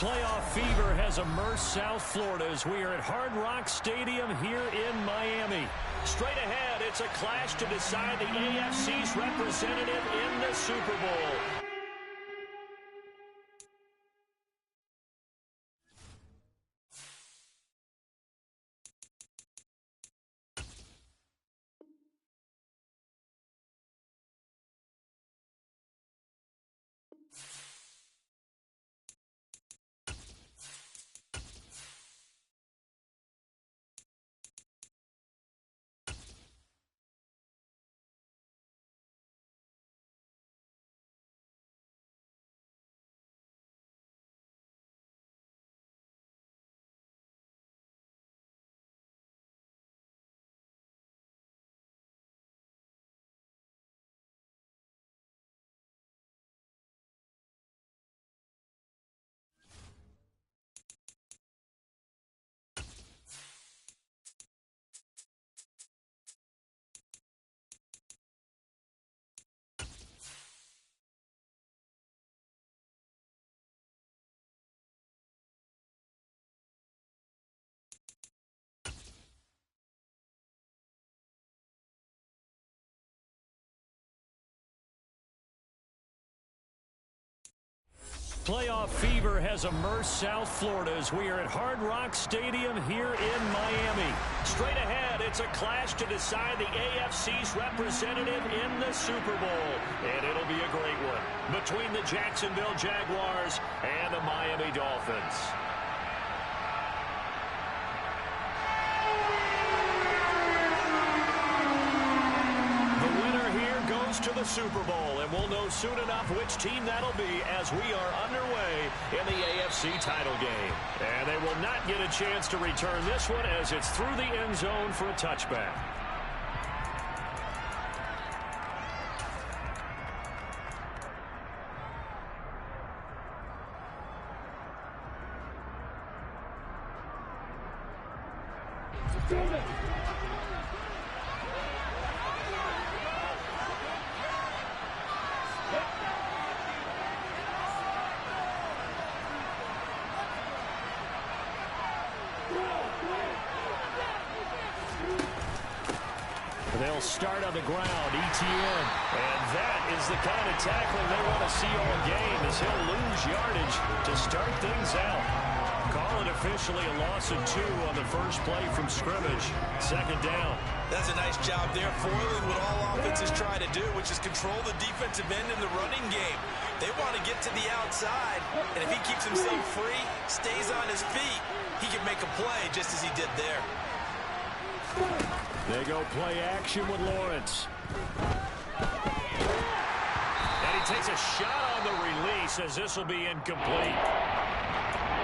Playoff fever has immersed South Florida as we are at Hard Rock Stadium here in Miami. Straight ahead, it's a clash to decide the AFC's representative in the Super Bowl. Playoff fever has immersed South Florida as we are at Hard Rock Stadium here in Miami. Straight ahead, it's a clash to decide the AFC's representative in the Super Bowl. And it'll be a great one between the Jacksonville Jaguars and the Miami Dolphins. To the Super Bowl, and we'll know soon enough which team that'll be as we are underway in the AFC title game. And they will not get a chance to return this one as it's through the end zone for a touchback. They'll start on the ground, ETN. And that is the kind of tackling they want to see all game as he'll lose yardage to start things out. Call it officially a loss of 2 on the first play from scrimmage. Second down. That's a nice job there, foiling what all offenses try to do, which is control the defensive end in the running game. They want to get to the outside, and if he keeps himself free, stays on his feet, he can make a play just as he did there. They go play action with Lawrence. And he takes a shot on the release as this will be incomplete.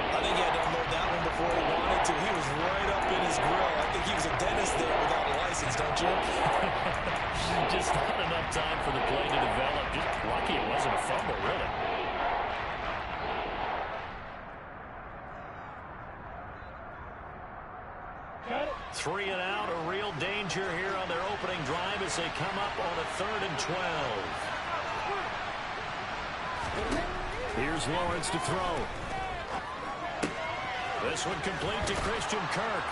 I think he had to unload that one before he wanted to. He was right up in his grill. I think he was a dentist there without a license, don't you? Just not enough time for the play to develop. Just lucky it wasn't a fumble, really. Three and out, a real danger here on their opening drive as they come up on a 3rd and 12. Here's Lawrence to throw. This one complete to Christian Kirk.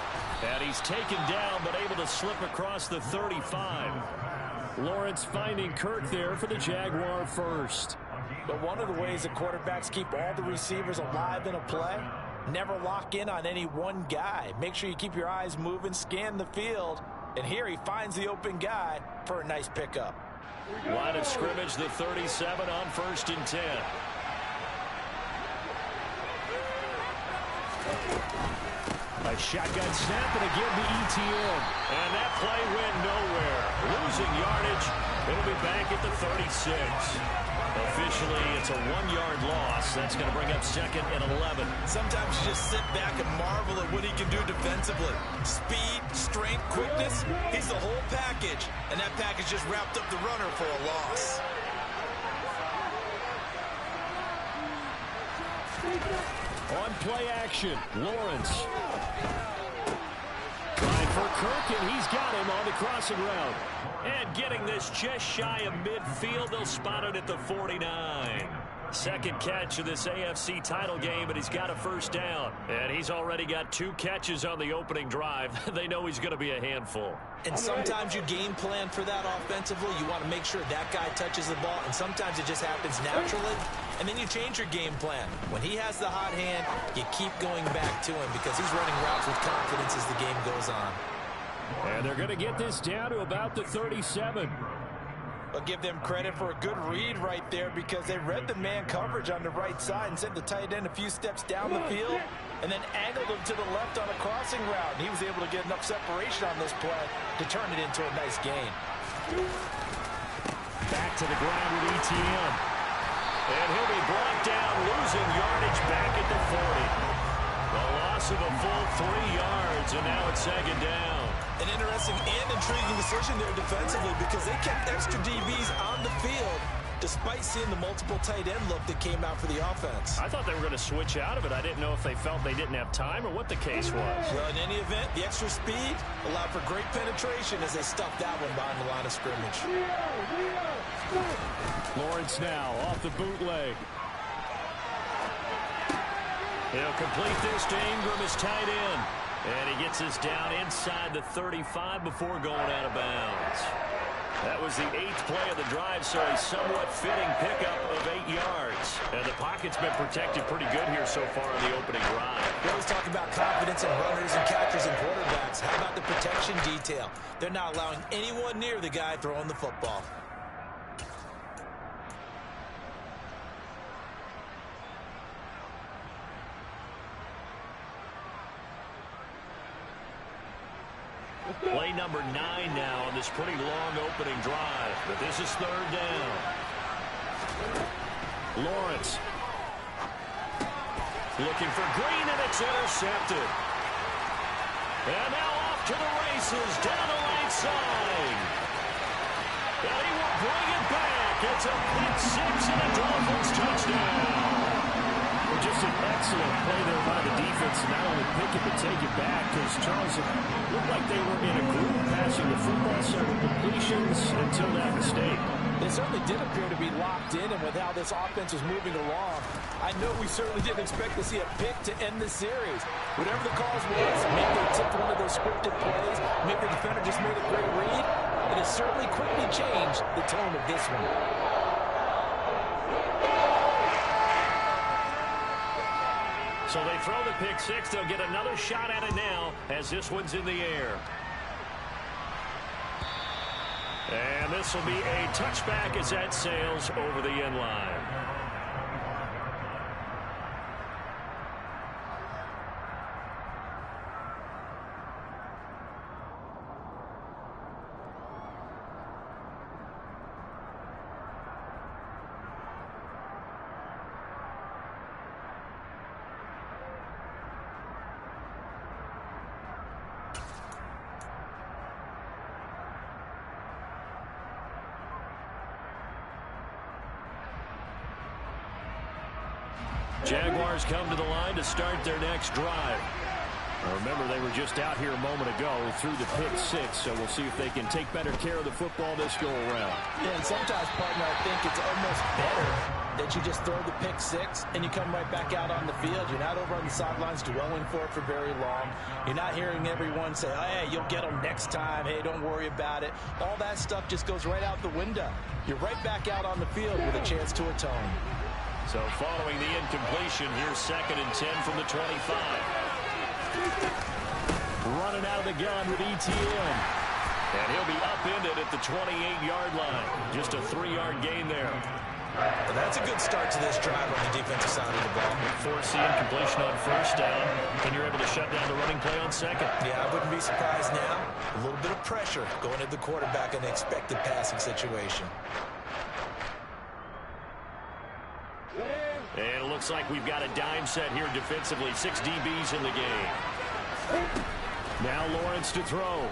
And he's taken down but able to slip across the 35. Lawrence finding Kirk there for the Jaguar first. But one of the ways that quarterbacks keep all the receivers alive in a play, never lock in on any one guy. Make sure you keep your eyes moving, scan the field. And here he finds the open guy for a nice pickup. Line of scrimmage, the 37 on 1st and 10. A shotgun snap and again to ETN. And that play went nowhere. Losing yardage. It'll be back at the 36. Officially, it's a 1-yard loss. That's going to bring up 2nd and 11. Sometimes you just sit back and marvel at what he can do defensively. Speed, strength, quickness. He's the whole package. And that package just wrapped up the runner for a loss. On play action, Lawrence. Trying for Kirk, and he's got him on the crossing route. And getting this just shy of midfield, they'll spot it at the 49. Second catch of this AFC title game, and he's got a first down. And he's already got 2 catches on the opening drive. They know he's going to be a handful. And sometimes you game plan for that offensively. You want to make sure that guy touches the ball, and sometimes it just happens naturally. And then you change your game plan. When he has the hot hand, you keep going back to him because he's running routes with confidence as the game goes on. And they're going to get this down to about the 37. I'll give them credit for a good read right there because they read the man coverage on the right side and sent the tight end a few steps down the field and then angled him to the left on a crossing route. And he was able to get enough separation on this play to turn it into a nice gain. Back to the ground with ETN. And he'll be brought down, losing yardage back at the 40. A loss of a full 3 yards, and now it's second down. An interesting and intriguing decision there defensively because they kept extra DBs on the field despite seeing the multiple tight end look that came out for the offense. I thought they were going to switch out of it. I didn't know if they felt they didn't have time or what the case was. Well, in any event, the extra speed allowed for great penetration as they stuffed that one behind the line of scrimmage. Lawrence now off the bootleg. He'll complete this to Ingram as tight end. And he gets us down inside the 35 before going out of bounds. That was the 8th play of the drive, so a somewhat fitting pickup of 8 yards. And the pocket's been protected pretty good here so far in the opening drive. We always talk about confidence in runners and catchers and quarterbacks. How about the protection detail? They're not allowing anyone near the guy throwing the football. Play number 9 now on this pretty long opening drive. But this is third down. Lawrence. Looking for Green, and it's intercepted. And now off to the races down the right side. And he will bring it back. It's a pick 6 and a Dolphins touchdown. Just an excellent play there by the defense to not only pick it but take it back because Charles looked like they were in a group passing the football, several completions until that mistake. They certainly did appear to be locked in, and with how this offense was moving along, I know we certainly didn't expect to see a pick to end the series. Whatever the cause was, maybe they took one of those scripted plays, maybe the defender just made a great read. It has certainly quickly changed the tone of this one. So they throw the pick 6. They'll get another shot at it now as this one's in the air. And this will be a touchback as that sails over the end line. Jaguars come to the line to start their next drive. Now remember, they were just out here a moment ago through the pick 6, so we'll see if they can take better care of the football this go-around. Yeah, and sometimes, partner, I think it's almost better that you just throw the pick 6 and you come right back out on the field. You're not over on the sidelines dwelling for it for very long. You're not hearing everyone say, oh, hey, you'll get them next time. Hey, don't worry about it. All that stuff just goes right out the window. You're right back out on the field with a chance to atone. So following the incompletion, here's 2nd and 10 from the 25. Running out of the gun with ETN. And he'll be upended at the 28-yard line. Just a 3-yard gain there. Well, that's a good start to this drive on the defensive side of the ball. Force the incompletion on first down, and you're able to shut down the running play on 2nd. Yeah, I wouldn't be surprised now. A little bit of pressure going at the quarterback in an expected passing situation. And it looks like we've got a dime set here defensively. 6 DBs in the game. Now Lawrence to throw.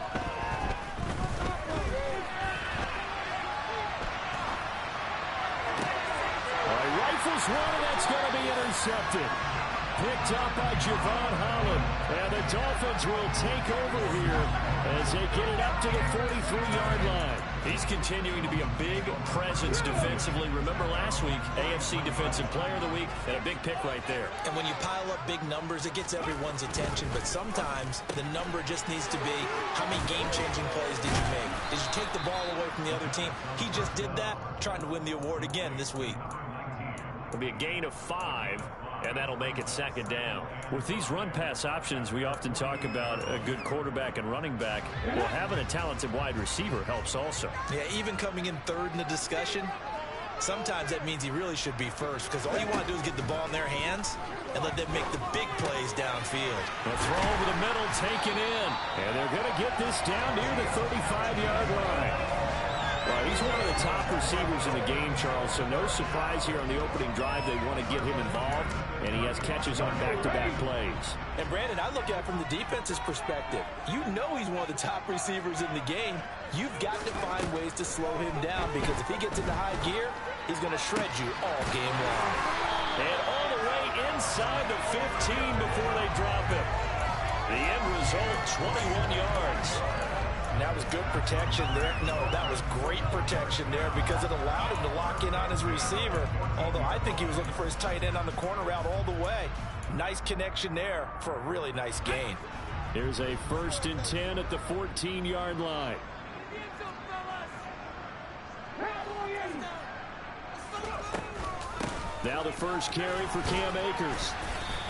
Rifles one, and that's going to be intercepted. Picked up by Javon Holland. And the Dolphins will take over here as they get it up to the 43-yard line. He's continuing to be a big presence defensively. Remember last week, AFC Defensive Player of the Week, and a big pick right there. And when you pile up big numbers, it gets everyone's attention. But sometimes the number just needs to be, how many game-changing plays did you make? Did you take the ball away from the other team? He just did that, trying to win the award again this week. It'll be a gain of 5. And that'll make it second down. With these run-pass options, we often talk about a good quarterback and running back. Well, having a talented wide receiver helps also. Yeah, even coming in third in the discussion, sometimes that means he really should be first, because all you want to do is get the ball in their hands and let them make the big plays downfield. The throw over the middle, taken in. And they're going to get this down near the 35-yard line. Well, he's one of the top receivers in the game, Charles, so no surprise here on the opening drive. They want to get him involved, and he has catches on back-to-back plays. And, Brandon, I look at it from the defense's perspective. You know he's one of the top receivers in the game. You've got to find ways to slow him down, because if he gets into high gear, he's going to shred you all game long. And all the way inside the 15 before they drop him. The end result, 21 yards. And that was good protection there. No, that was great protection there, because it allowed him to lock in on his receiver. Although I think he was looking for his tight end on the corner route all the way. Nice connection there for a really nice gain. Here's a 1st and 10 at the 14-yard line. Now the first carry for Cam Akers.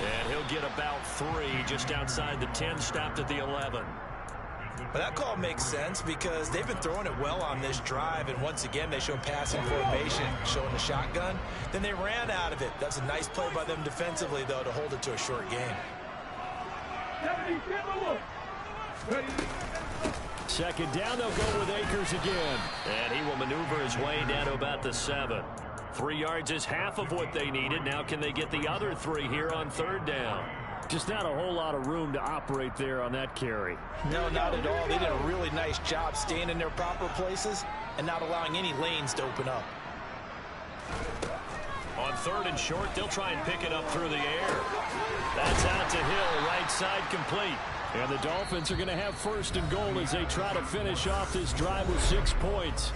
And he'll get about 3 just outside the 10, stopped at the 11. But that call makes sense, because they've been throwing it well on this drive, and once again they show passing formation, showing the shotgun. Then they ran out of it. That's a nice play by them defensively, though, to hold it to a short game. Second down, they'll go with Akers again. And he will maneuver his way down to about the 7. 3 yards is half of what they needed. Now can they get the other 3 here on 3rd down? Just not a whole lot of room to operate there on that carry. No, not at all. They did a really nice job staying in their proper places and not allowing any lanes to open up. On 3rd and short, they'll try and pick it up through the air. That's out to Hill, right side complete. And the Dolphins are going to have 1st and goal as they try to finish off this drive with 6 points.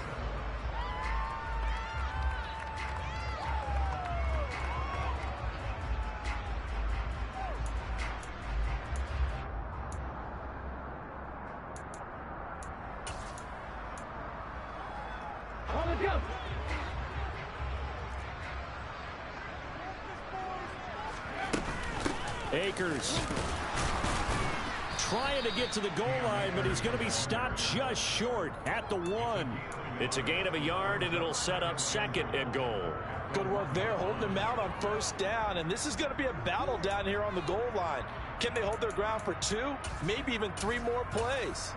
Akers trying to get to the goal line, but he's going to be stopped just short at the 1. It's a gain of a yard, and it'll set up 2nd and goal. Good work there, holding them out on 1st down, and this is going to be a battle down here on the goal line. Can they hold their ground for 2, maybe even 3 more plays?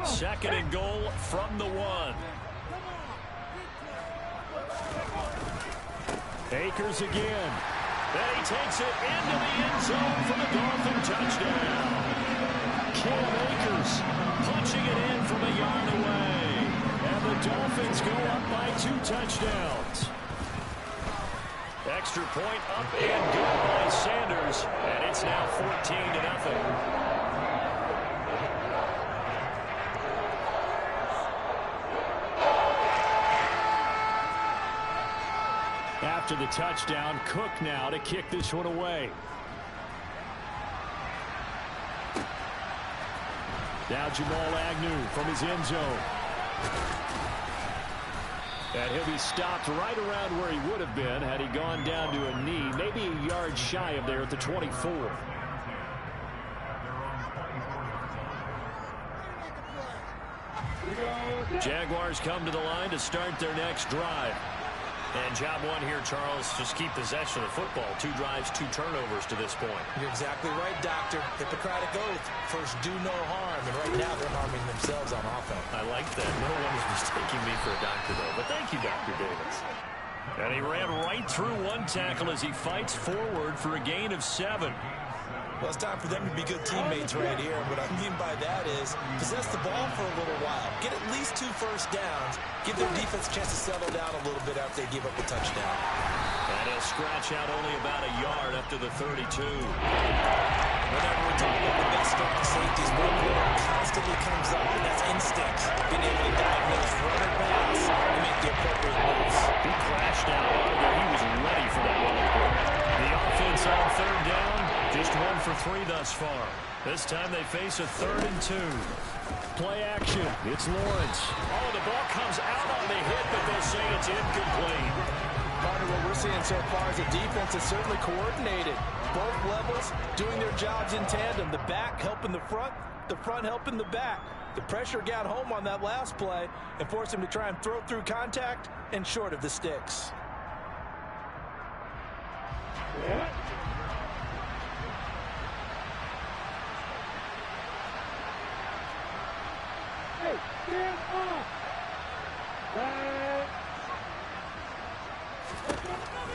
2nd and goal from the 1. Akers again. Then he takes it into the end zone for the Dolphin touchdown. Cam Akers punching it in from a yard away. And the Dolphins go up by 2 touchdowns. Extra point up and good by Sanders. And it's now 14-0. After the touchdown, Cook now to kick this one away. Now Jamal Agnew from his end zone. And he'll be stopped right around where he would have been had he gone down to a knee, maybe a yard shy of there at the 24. Jaguars come to the line to start their next drive. And job 1 here, Charles, just keep possession of the football. 2 drives, 2 turnovers to this point. You're exactly right, Doctor. Hippocratic oath. First, do no harm. And right now, they're harming themselves on offense. I like that. No one is mistaking me for a doctor, though. But thank you, Dr. Davis. And he ran right through 1 tackle as he fights forward for a gain of 7. Well, it's time for them to be good teammates right here. What I mean by that is possess the ball for a little while. Get at least 2 first downs. Give their defense a chance to settle down a little bit after they give up a touchdown. And he'll scratch out only about a yard up to the 32. Whenever we're talking about the best strength of safeties, one word constantly comes up, and that's instinct. thus far. This time they face a 3rd and 2. Play action. It's Lawrence. Oh, the ball comes out on the hit, but they'll say it's incomplete. Partner, what we're seeing so far is the defense is certainly coordinated. Both levels doing their jobs in tandem. The back helping the front helping the back. The pressure got home on that last play and forced him to try and throw through contact and short of the sticks.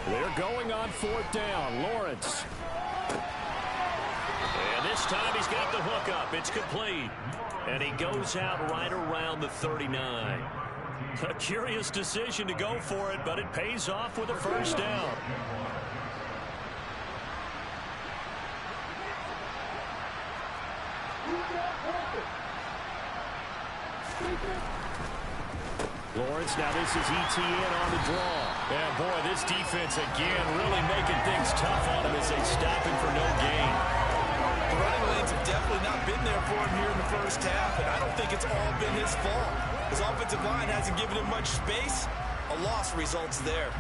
They're going on 4th down. Lawrence. And this time he's got the hook up. It's complete. And he goes out right around the 39. A curious decision to go for it, but it pays off with a 1st down. Lawrence, now this is ETN on the draw. Yeah, boy, this defense again really making things tough on him as they stop him for no gain. The running lanes have definitely not been there for him here in the first half, and I don't think it's all been his fault. His offensive line hasn't given him much space. A loss results there.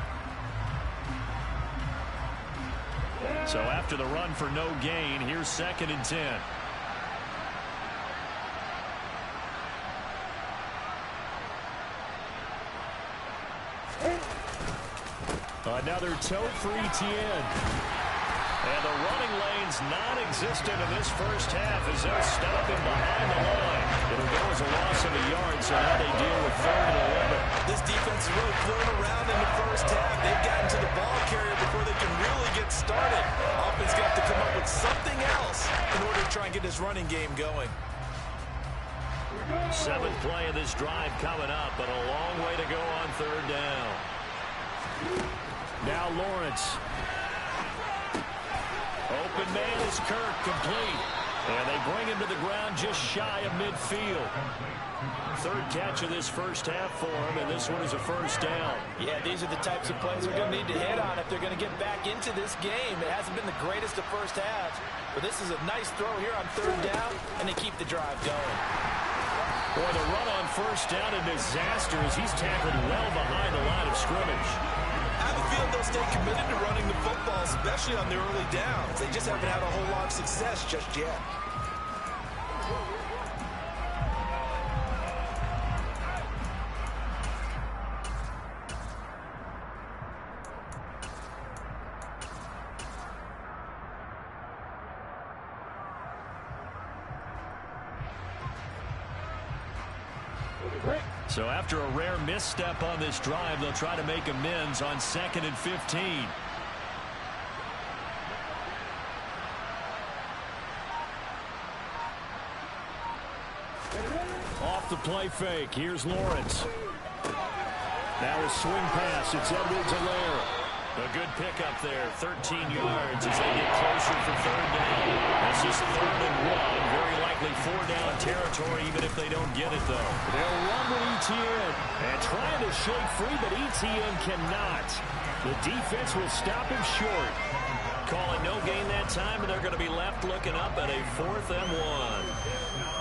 So after the run for no gain, here's 2nd and 10. Another tote for ETN. And the running lane's non-existent in this first half as they'll stop him behind the line. It'll go as a loss of a yard, so now they deal with 3rd and 11. This defense is really thrown around in the first half. They've gotten to the ball carrier before they can really get started. Offense got to come up with something else in order to try and get this running game going. 7th play of this drive coming up, but a long way to go on 3rd down. Now Lawrence. Open man is Kirk, complete. And they bring him to the ground just shy of midfield. 3rd catch of this first half for him, and this one is a 1st down. Yeah, these are the types of plays they're going to need to hit on if they're going to get back into this game. It hasn't been the greatest of first halves, but this is a nice throw here on 3rd down, and they keep the drive going. Boy, the run on 1st down, a disaster as he's tackled well behind the line of scrimmage. I have a feeling they'll stay committed to running the football, especially on the early downs. They just haven't had a whole lot of success just yet. So after a rare misstep on this drive, they'll try to make amends on 2nd and 15. Off the play fake. Here's Lawrence. Now a swing pass. It's Edwards-Helaire. A good pickup there. 13 yards as they get closer for 3rd down. This is 3rd and 1. Very likely 4-down territory even if they don't get it, though. They'll run with ETN. And trying to shake free, but ETN cannot. The defense will stop him short. Calling no gain that time, and they're going to be left looking up at a 4th and 1.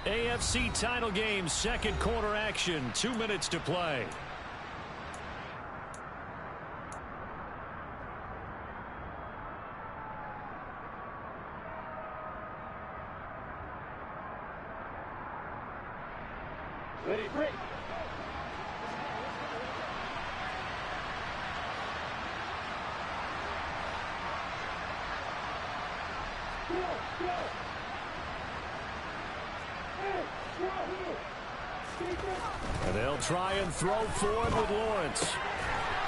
AFC title game, 2nd quarter action, 2 minutes to play. Ready, break. Go, go. And they'll try and throw forward with Lawrence.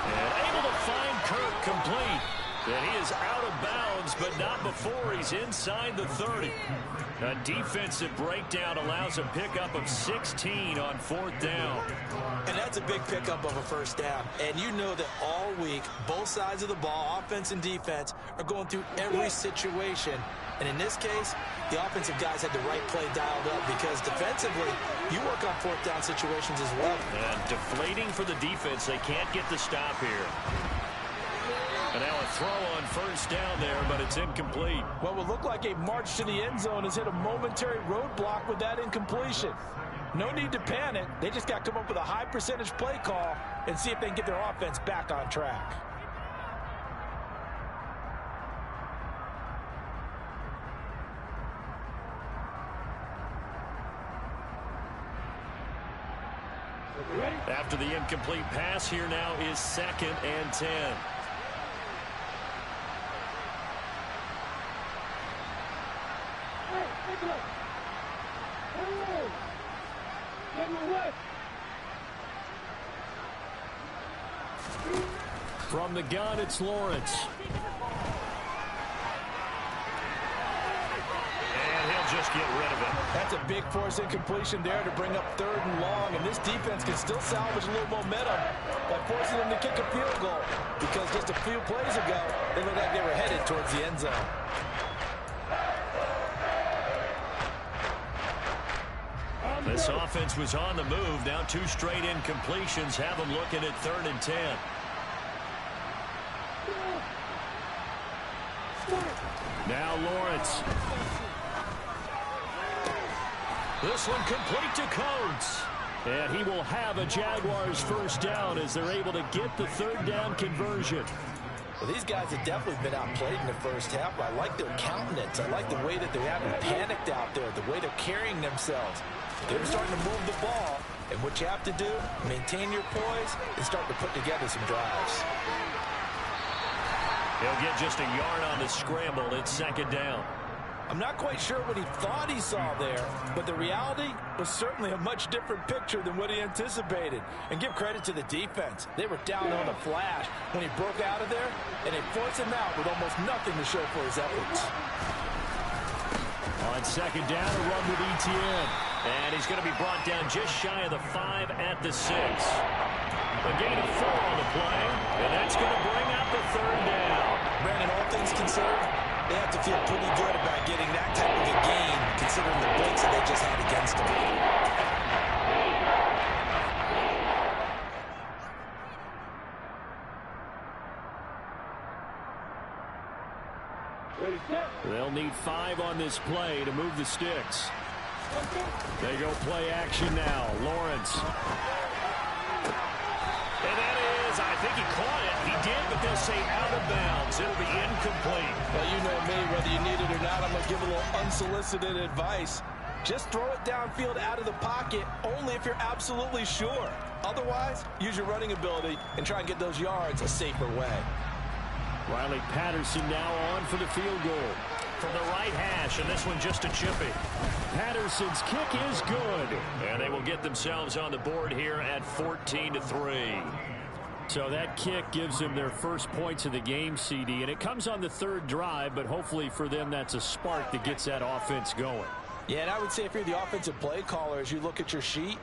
And able to find Kirk complete. And he is out of bounds, but not before he's inside the 30. A defensive breakdown allows a pickup of 16 on 4th down. And that's a big pickup of a first down. And you know that all week, both sides of the ball, offense and defense, are going through every situation. And in this case, the offensive guys had the right play dialed up because defensively, you work on 4th down situations as well. And deflating for the defense. They can't get the stop here. And now a throw on 1st down there, but it's incomplete. What would look like a march to the end zone has hit a momentary roadblock with that incompletion. No need to panic. They just got to come up with a high percentage play call and see if they can get their offense back on track. After the incomplete pass, here now is 2nd and 10. From the gun, it's Lawrence. And he'll just get rid of it. That's a big force incompletion there to bring up 3rd and long, and this defense can still salvage a little momentum by forcing them to kick a field goal, because just a few plays ago, they looked like they were headed towards the end zone. This offense was on the move. Now 2 straight incompletions have them looking at 3rd and 10. Now Lawrence. This one complete to Coates. And he will have a Jaguars 1st down as they're able to get the 3rd down conversion. Well, these guys have definitely been outplayed in the first half. I like their countenance. I like the way that they haven't panicked out there, the way they're carrying themselves. They're starting to move the ball, and what you have to do, maintain your poise and start to put together some drives. He'll get just a yard on the scramble. It's 2nd down. I'm not quite sure what he thought he saw there, but the reality was certainly a much different picture than what he anticipated. And give credit to the defense. They were down on a flash when he broke out of there, and they forced him out with almost nothing to show for his efforts. On 2nd down, a run with Etienne. And he's going to be brought down just shy of the 5 at the 6. A gain of 4 on the play, and that's going to bring up the 3rd down. Brandon, all things considered, they have to feel pretty good about getting that type of a gain, considering the blitz that they just had against them. They'll need 5 on this play to move the sticks. They go play action now. Lawrence. And that is, I think he caught it. He did, but they'll say out of bounds. It'll be incomplete. Well, you know me, whether you need it or not, I'm going to give a little unsolicited advice. Just throw it downfield out of the pocket only if you're absolutely sure. Otherwise, use your running ability and try and get those yards a safer way. Riley Patterson now on for the field goal. From the right hash, and this one just a chippy. Patterson's kick is good. And they will get themselves on the board here at 14-3. So that kick gives them their first points of the game, CD. And it comes on the 3rd drive, but hopefully for them that's a spark that gets that offense going. Yeah, and I would say if you're the offensive play caller, as you look at your sheet,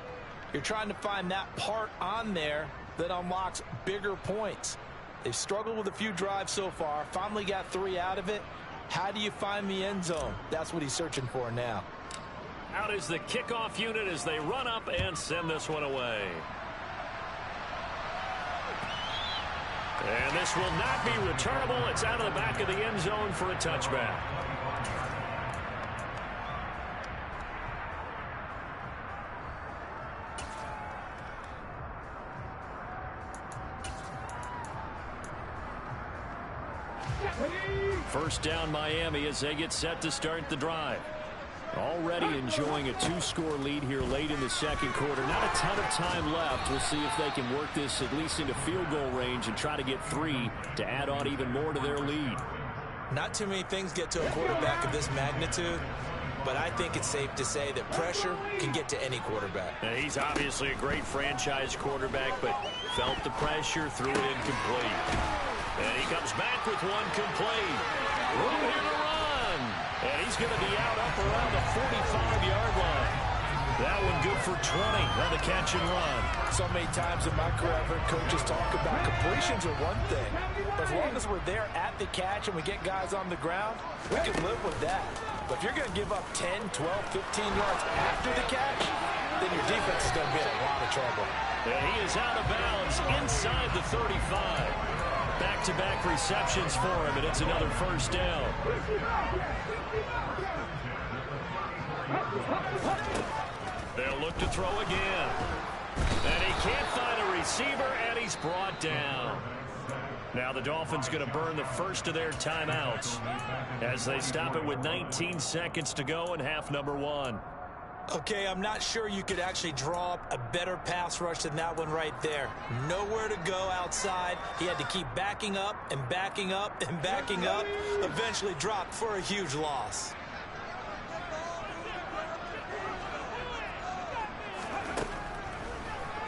you're trying to find that part on there that unlocks bigger points. They've struggled with a few drives so far, finally got 3 out of it. How do you find the end zone? That's what he's searching for now. Out is the kickoff unit as they run up and send this one away. And this will not be returnable. It's out of the back of the end zone for a touchback. First down Miami as they get set to start the drive. Already enjoying a 2-score lead here late in the 2nd quarter. Not a ton of time left. We'll see if they can work this at least into field goal range and try to get 3 to add on even more to their lead. Not too many things get to a quarterback of this magnitude but I think it's safe to say that pressure can get to any quarterback. And he's obviously a great franchise quarterback, but felt the pressure, threw it incomplete. And he comes back with one complete. Room here to run. And he's going to be out up around the 45-yard line. That one good for 20 on the catch and run. So many times in my career, I've heard coaches talk about completions are one thing. As long as we're there at the catch and we get guys on the ground, we can live with that. But if you're going to give up 10, 12, 15 yards after the catch, then your defense is going to be in a lot of trouble. And he is out of bounds inside the 35. Back-to-back receptions for him, and it's another first down. They'll look to throw again. And he can't find a receiver, and he's brought down. Now the Dolphins going to burn the first of their timeouts as they stop it with 19 seconds to go in half number one. Okay, I'm not sure you could actually draw up a better pass rush than that one right there. Nowhere to go outside. He had to keep backing up and backing up and backing up. Eventually dropped for a huge loss.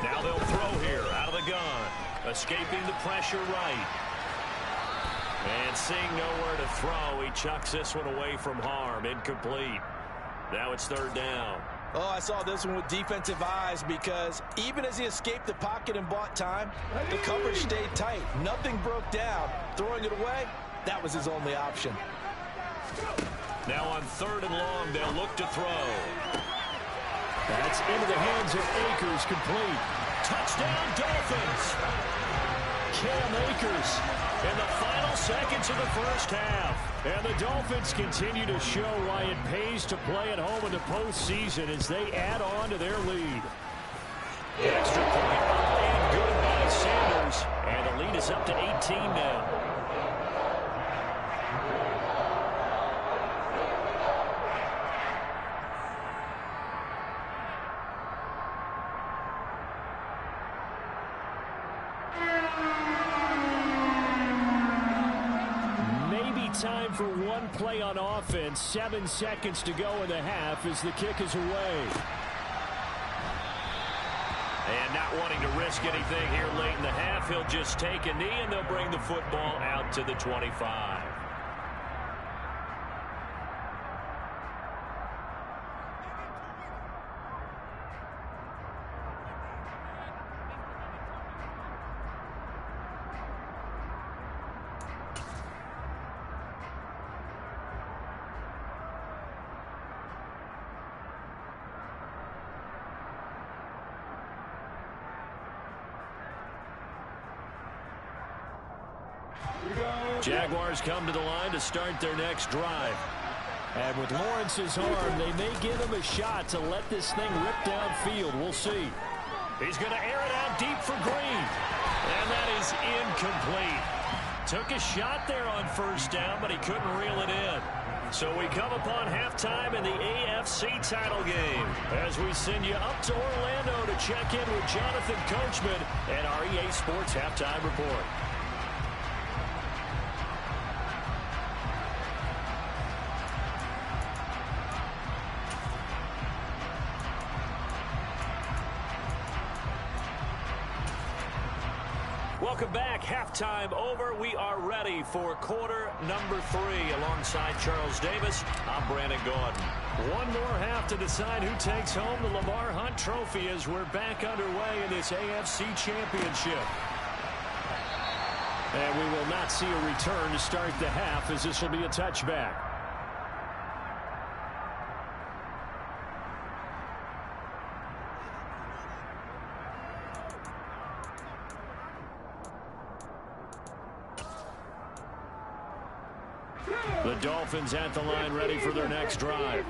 Now they'll throw here out of the gun. Escaping the pressure right. And seeing nowhere to throw, he chucks this one away from harm. Incomplete. Now it's third down. Oh, I saw this one with defensive eyes because even as he escaped the pocket and bought time, the coverage stayed tight. Nothing broke down. Throwing it away, that was his only option. Now on third and long, they'll look to throw. That's into the hands of Akers, complete. Touchdown, Dolphins. Cam Akers in the final seconds of the first half. And the Dolphins continue to show why it pays to play at home in the postseason as they add on to their lead. Extra point up and good by Sanders. And the lead is up to 18 now. Time for one play on offense. 7 seconds to go in the half as the kick is away. And not wanting to risk anything here late in the half, he'll just take a knee and they'll bring the football out to the 25. Jaguars come to the line to start their next drive. And with Lawrence's arm, they may give him a shot to let this thing rip downfield. We'll see. He's going to air it out deep for Green. And that is incomplete. Took a shot there on first down, but he couldn't reel it in. So we come upon halftime in the AFC title game as we send you up to Orlando to check in with Jonathan Coachman and our EA Sports Halftime Report. Welcome back. Halftime over. We are ready for quarter number 3. Alongside Charles Davis, I'm Brandon Gordon. One more half to decide who takes home the Lamar Hunt Trophy as we're back underway in this AFC Championship. And we will not see a return to start the half as this will be a touchback. The Dolphins at the line ready for their next drive.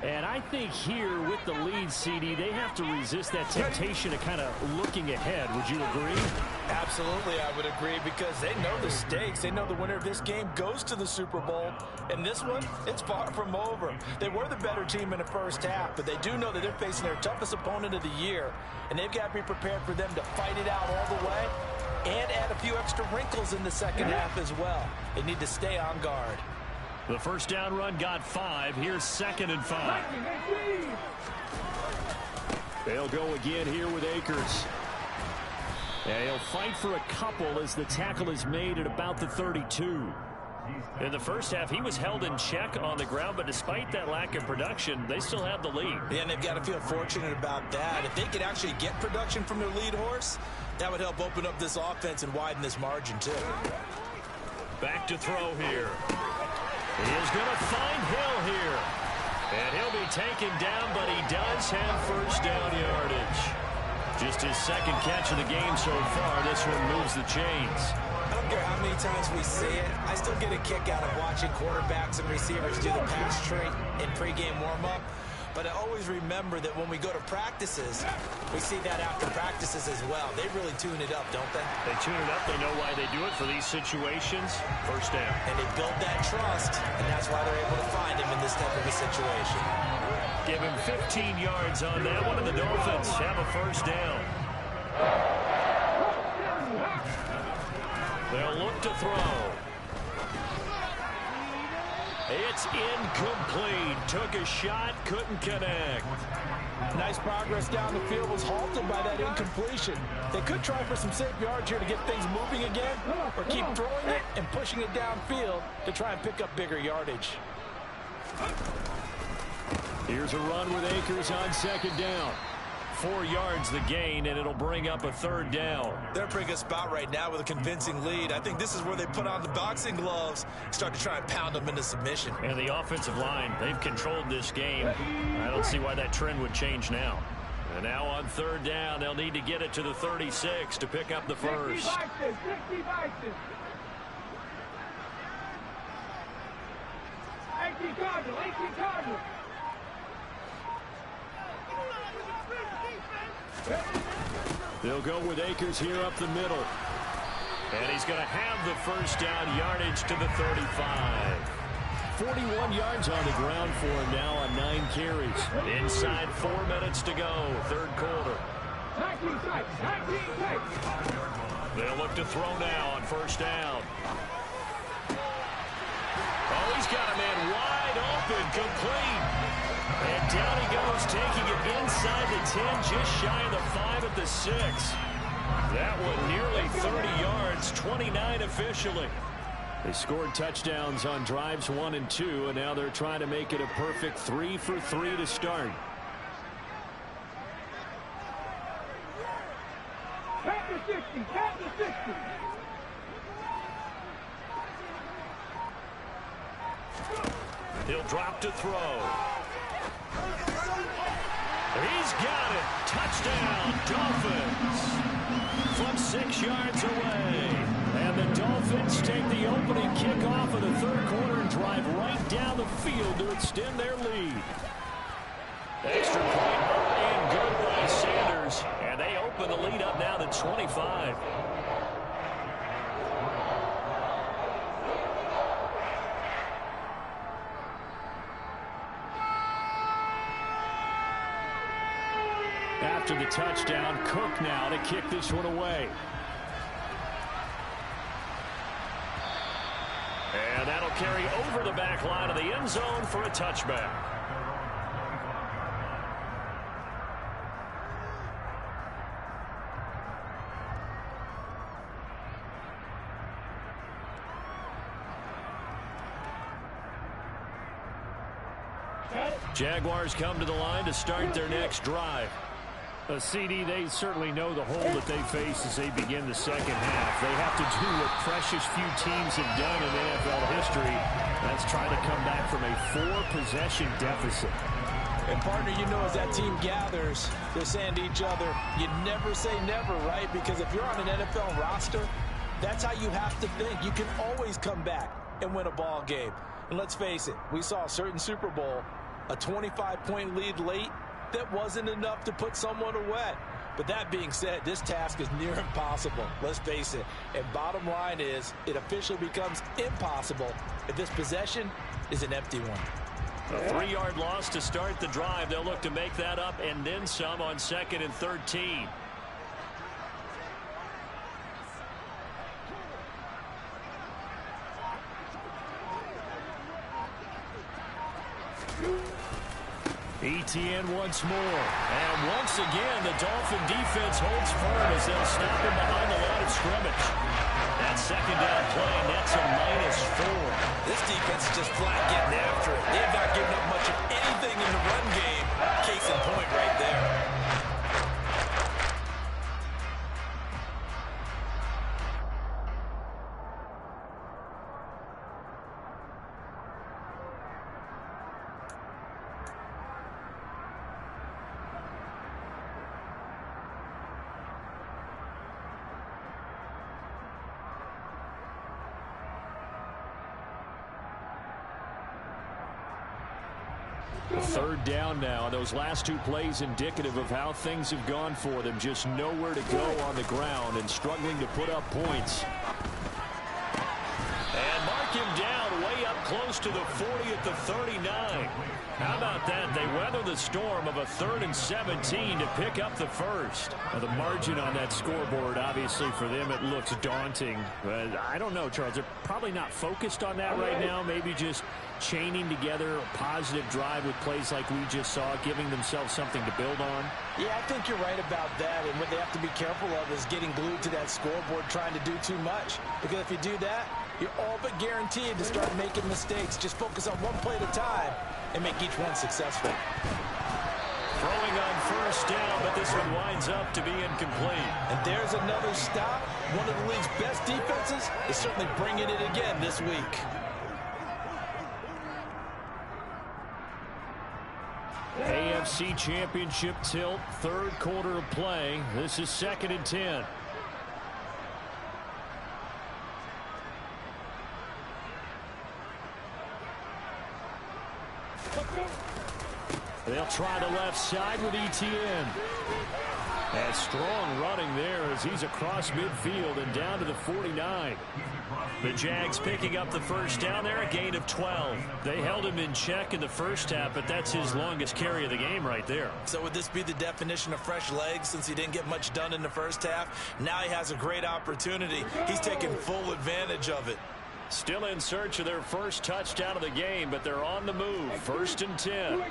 And I think here with the lead, CD, they have to resist that temptation of kind of looking ahead. Would you agree? Absolutely, I would agree because they know the stakes. They know the winner of this game goes to the Super Bowl. And this one, it's far from over. They were the better team in the first half, but they do know that they're facing their toughest opponent of the year. And they've got to be prepared for them to fight it out all the way and add a few extra wrinkles in the second half as well. They need to stay on guard. The first down run got 5. Here's 2nd and 5. They'll go again here with Akers. And he'll fight for a couple as the tackle is made at about the 32. In the first half, he was held in check on the ground, but despite that lack of production, they still have the lead. Yeah, and they've got to feel fortunate about that. If they could actually get production from their lead horse, that would help open up this offense and widen this margin, too. Back to throw here. He is going to find Hill here. And he'll be taken down, but he does have first down yardage. Just his 2nd catch of the game so far. This one moves the chains. I don't care how many times we see it. I still get a kick out of watching quarterbacks and receivers do the pass tree in pregame warm-up. But I always remember that when we go to practices, we see that after practices as well. They really tune it up, don't they? They tune it up. They know why they do it for these situations. First down. And they build that trust, and that's why they're able to find him in this type of a situation. Give him 15 yards on that one, and the Dolphins have a first down. They'll look to throw. It's incomplete. Took a shot, couldn't connect. Nice progress down the field, was halted by that incompletion. They could try for some safe yards here to get things moving again, or keep throwing it and pushing it downfield to try and pick up bigger yardage. Here's a run with Akers on 2nd down. 4 yards the gain, and it'll bring up a 3rd down. They're in a pretty good spot right now with a convincing lead. I think this is where they put on the boxing gloves, start to try and pound them into submission. And the offensive line, they've controlled this game. I don't see why that trend would change now. And now on 3rd down, they'll need to get it to the 36 to pick up the first. 60 boxes. 18 Cardinals. They'll go with Akers here up the middle. And he's going to have the first down yardage to the 35. 41 yards on the ground for him now on 9 carries. Inside 4 minutes to go, 3rd quarter. They'll look to throw now on first down. Oh, he's got a man wide open, complete. And down he goes, taking it inside the 10, just shy of the 5 at the 6. That one nearly 30 yards, 29 officially. They scored touchdowns on drives 1 and 2, and now they're trying to make it a perfect 3 for 3 to start. Count to 60. He'll drop to throw. He's got it. Touchdown, Dolphins. From 6 yards away. And the Dolphins take the opening kickoff of the 3rd quarter and drive right down the field to extend their lead. Extra point up and good by Sanders. And they open the lead up now to 25. After the touchdown, Cook now to kick this one away. And that'll carry over the back line of the end zone for a touchback. Jaguars come to the line to start their next drive. CD, they certainly know the hole that they face as they begin the 2nd half. They have to do what precious few teams have done in NFL history. That's try to come back from a 4-possession deficit. And partner, you know, as that team gathers, they're saying to each other, you never say never, right? Because if you're on an NFL roster, that's how you have to think. You can always come back and win a ball game. And let's face it, we saw a certain Super Bowl, a 25-point lead late, that wasn't enough to put someone away. But that being said, this task is near impossible. Let's face it. And bottom line is, it officially becomes impossible if this possession is an empty one. A 3-yard loss to start the drive. They'll look to make that up and then some on 2nd and 13. ETN once more. And once again, the Dolphin defense holds firm as they'll stop him behind the line of scrimmage. That second down play, that's a -4. This defense is just flat getting after it. They have not given up much of anything in the run game. Case in point right there. Third down now. Those last two plays indicative of how things have gone for them. Just nowhere to go on the ground and struggling to put up points. And mark him down way up close to the 40 at the 39. How about that? They weather the storm of a 3rd and 17 to pick up the first. Now, the margin on that scoreboard, obviously for them, it looks daunting. But I don't know, Charles. They're probably not focused on that right now. Maybe just chaining together a positive drive with plays like we just saw, giving themselves something to build on. Yeah, I think you're right about that. And what they have to be careful of is getting glued to that scoreboard trying to do too much. Because if you do that, you're all but guaranteed to start making mistakes. Just focus on one play at a time and make each one successful. Throwing on first down, but this one winds up to be incomplete. And there's another stop. One of the league's best defenses is certainly bringing it again this week. AFC Championship tilt, third quarter of play. This is 2nd and 10. They'll try the left side with ETN. And strong running there as he's across midfield and down to the 49. The Jags picking up the first down there, a gain of 12. They held him in check in the first half, but that's his longest carry of the game right there. So would this be the definition of fresh legs since he didn't get much done in the first half? Now he has a great opportunity. He's taking full advantage of it. Still in search of their first touchdown of the game, but they're on the move. 1st and 10.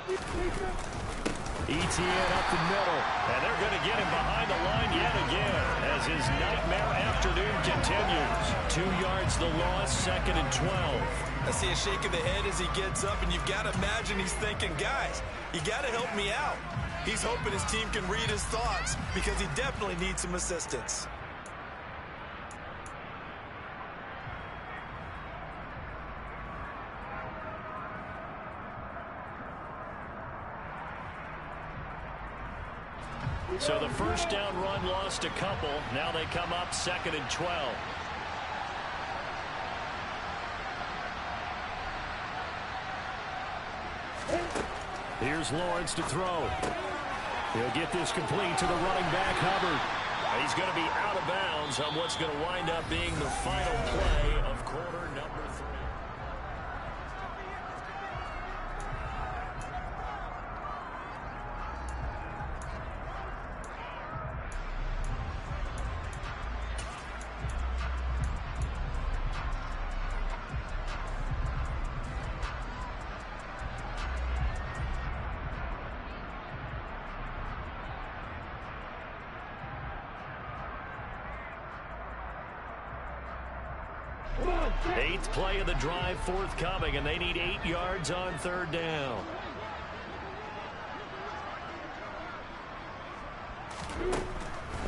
ETN up the middle, and they're going to get him behind the line yet again as his nightmare afternoon continues. 2 yards the loss, 2nd and 12. I see a shake of the head as he gets up, and you've got to imagine he's thinking, guys, you got to help me out. He's hoping his team can read his thoughts because he definitely needs some assistance. So the first down run lost a couple. Now they come up 2nd and 12. Here's Lawrence to throw. He'll get this complete to the running back, Hubbard. He's going to be out of bounds on what's going to wind up being the final play of quarter number 3. Eighth play of the drive forthcoming, and they need 8 yards on 3rd down.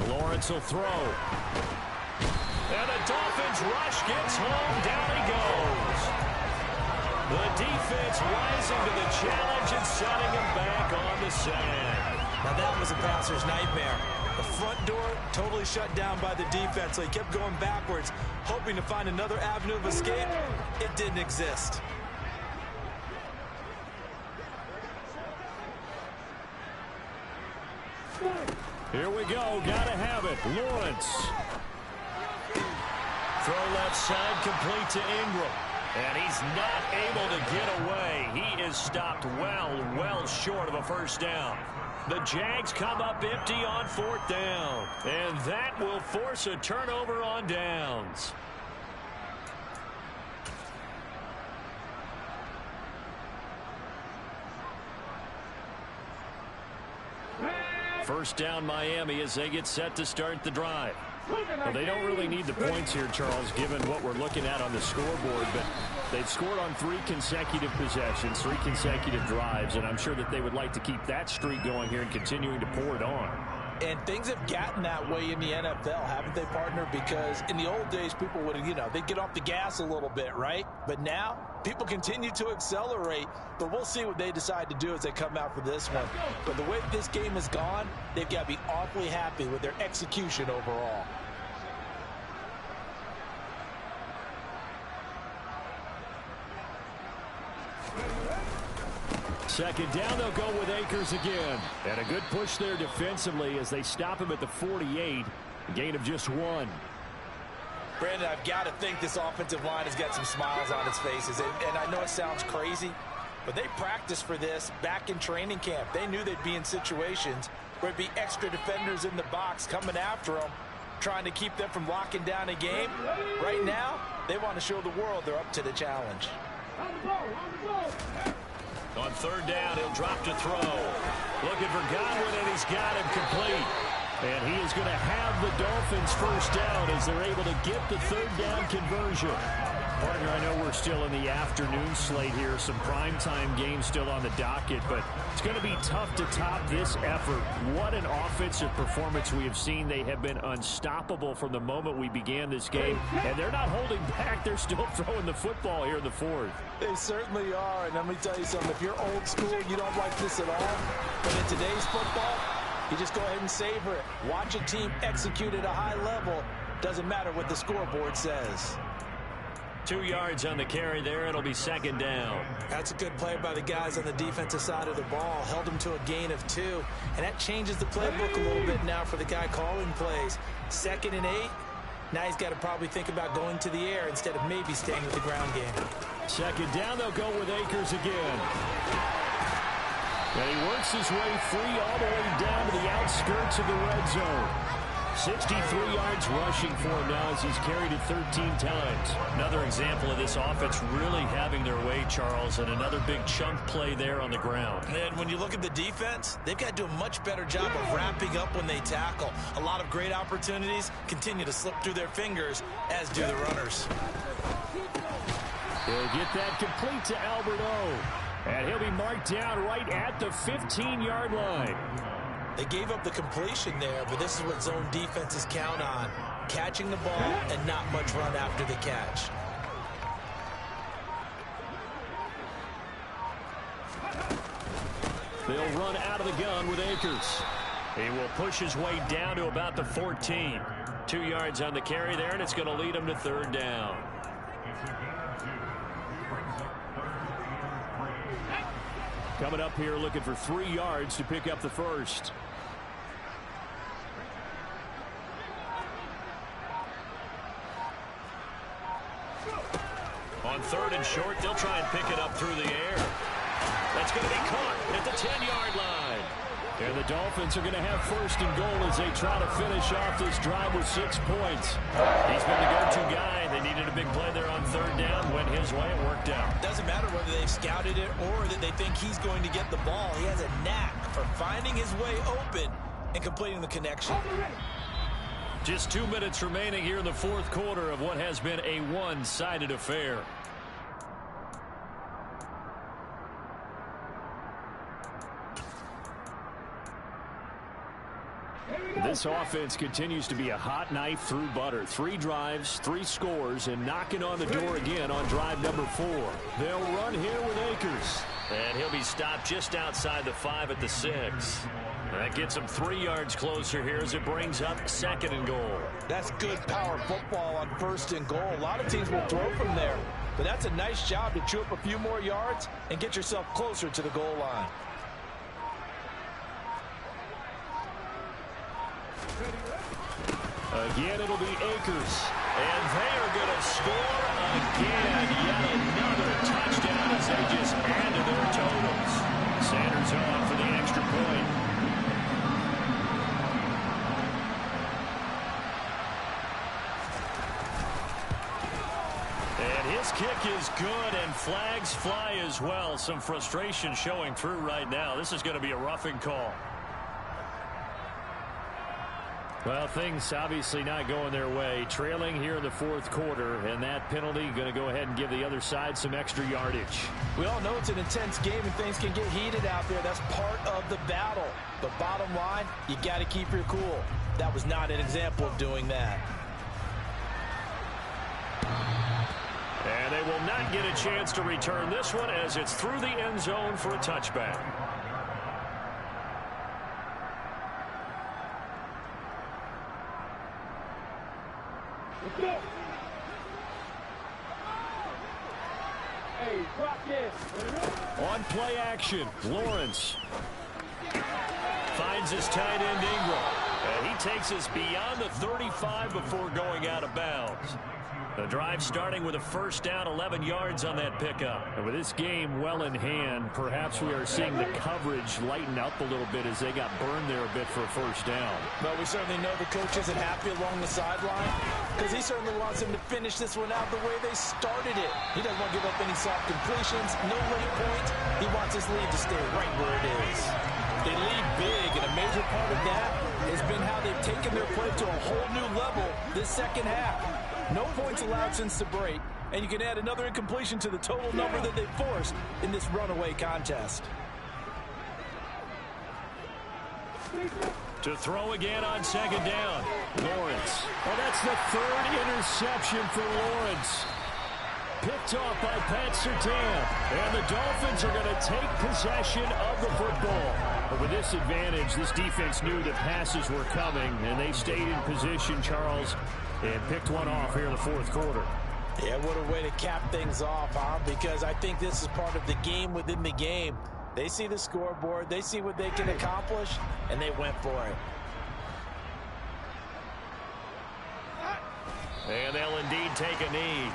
Lawrence will throw. And the Dolphins rush gets home. Down he goes. The defense rising to the challenge and setting him back on the sand. Now that was a passer's nightmare. The front door totally shut down by the defense, so he kept going backwards, hoping to find another avenue of escape. It didn't exist. Here we go. Gotta have it. Lawrence. Throw left side complete to Ingram. And he's not able to get away. He is stopped well short of a first down. The Jags come up empty on 4th down. And that will force a turnover on downs. First down Miami as they get set to start the drive. Well, they don't really need the points here, Charles, given what we're looking at on the scoreboard, but they've scored on 3 consecutive possessions, 3 consecutive drives, and I'm sure that they would like to keep that streak going here and continuing to pour it on. And things have gotten that way in the NFL, haven't they, partner? Because in the old days, people would, they'd get off the gas a little bit, right? But now, people continue to accelerate. But we'll see what they decide to do as they come out for this one. But the way this game has gone, they've got to be awfully happy with their execution overall. Second down, they'll go with Akers again. And a good push there defensively as they stop him at the 48. A gain of just 1. Brandon, I've got to think this offensive line has got some smiles on its faces. And I know it sounds crazy, but they practiced for this back in training camp. They knew they'd be in situations where there'd be extra defenders in the box coming after them, trying to keep them from locking down a game. Right now, they want to show the world they're up to the challenge. On third down, he'll drop to throw. Looking for Godwin, and he's got him complete. And he is going to have the Dolphins first down as they're able to get the third down conversion. Partner, I know we're still in the afternoon slate here. Some primetime games still on the docket, but it's going to be tough to top this effort. What an offensive performance we have seen. They have been unstoppable from the moment we began this game, and they're not holding back. They're still throwing the football here in the fourth. They certainly are, and let me tell you something. If you're old school, you don't like this at all. But in today's football, you just go ahead and savor it. Watch a team execute at a high level. Doesn't matter what the scoreboard says. 2 yards on the carry there. It'll be second down. That's a good play by the guys on the defensive side of the ball. Held them to a gain of 2. And that changes the playbook a little bit now for the guy calling plays. 2nd and 8. Now he's got to probably think about going to the air instead of maybe staying with the ground game. Second down, they'll go with Akers again. And he works his way free all the way down to the outskirts of the red zone. 63 yards rushing for him now as he's carried it 13 times. Another example of this offense really having their way, Charles, and another big chunk play there on the ground. And when you look at the defense, they've got to do a much better job of wrapping up when they tackle. A lot of great opportunities continue to slip through their fingers, as do the runners. He'll get that complete to Alberto. And he'll be marked down right at the 15-yard line. They gave up the completion there, but this is what zone defenses count on. Catching the ball and not much run after the catch. They'll run out of the gun with Akers. He will push his way down to about the 14. 2 yards on the carry there, and it's going to lead him to third down. Coming up here looking for 3 yards to pick up the first. On third and short, they'll try and pick it up through the air. That's going to be caught at the 10-yard line. And the Dolphins are going to have first and goal as they try to finish off this drive with 6 points. He's been the go-to guy. They needed a big play there on third down. Went his way. It worked out. Doesn't matter whether they've scouted it or that they think he's going to get the ball. He has a knack for finding his way open and completing the connection. Just 2 minutes remaining here in the fourth quarter of what has been a one-sided affair. This offense continues to be a hot knife through butter. 3 drives, 3 scores, and knocking on the door again on drive number 4. They'll run here with Akers. And he'll be stopped just outside the 5 at the 6. That gets him 3 yards closer here as it brings up second and goal. That's good power football on first and goal. A lot of teams will throw from there, but that's a nice job to chew up a few more yards and get yourself closer to the goal line. Again, it'll be Akers. And they are going to score again. Yet another touchdown as they just add to their totals. Sanders on for the extra point. And his kick is good, and flags fly as well. Some frustration showing through right now. This is going to be a roughing call. Well, things obviously not going their way. Trailing here in the fourth quarter, and that penalty going to go ahead and give the other side some extra yardage. We all know it's an intense game and things can get heated out there. That's part of the battle. But bottom line, you got to keep your cool. That was not an example of doing that. And they will not get a chance to return this one as it's through the end zone for a touchback. Hey, drop this. On play action, Lawrence finds his tight end Ingram. And he takes us beyond the 35 before going out of bounds. The drive starting with a first down, 11 yards on that pickup. And with this game well in hand, perhaps we are seeing the coverage lighten up a little bit as they got burned there a bit for a first down. But we certainly know the coach isn't happy along the sideline because he certainly wants them to finish this one out the way they started it. He doesn't want to give up any soft completions, no late points. He wants his lead to stay right where it is. They lead big, and a major part of that has been how they've taken their play to a whole new level this second half. No points allowed since the break, and you can add another incompletion to the total number that they forced in this runaway contest. To throw again on second down, Lawrence. Well, that's the third interception for Lawrence. Picked off by Pat Surtain. And the Dolphins are going to take possession of the football. But with this advantage, this defense knew that passes were coming, and they stayed in position, Charles, and picked one off here in the fourth quarter. Yeah, what a way to cap things off, huh? Because I think this is part of the game within the game. They see the scoreboard, they see what they can accomplish, and they went for it. And they'll indeed take a knee.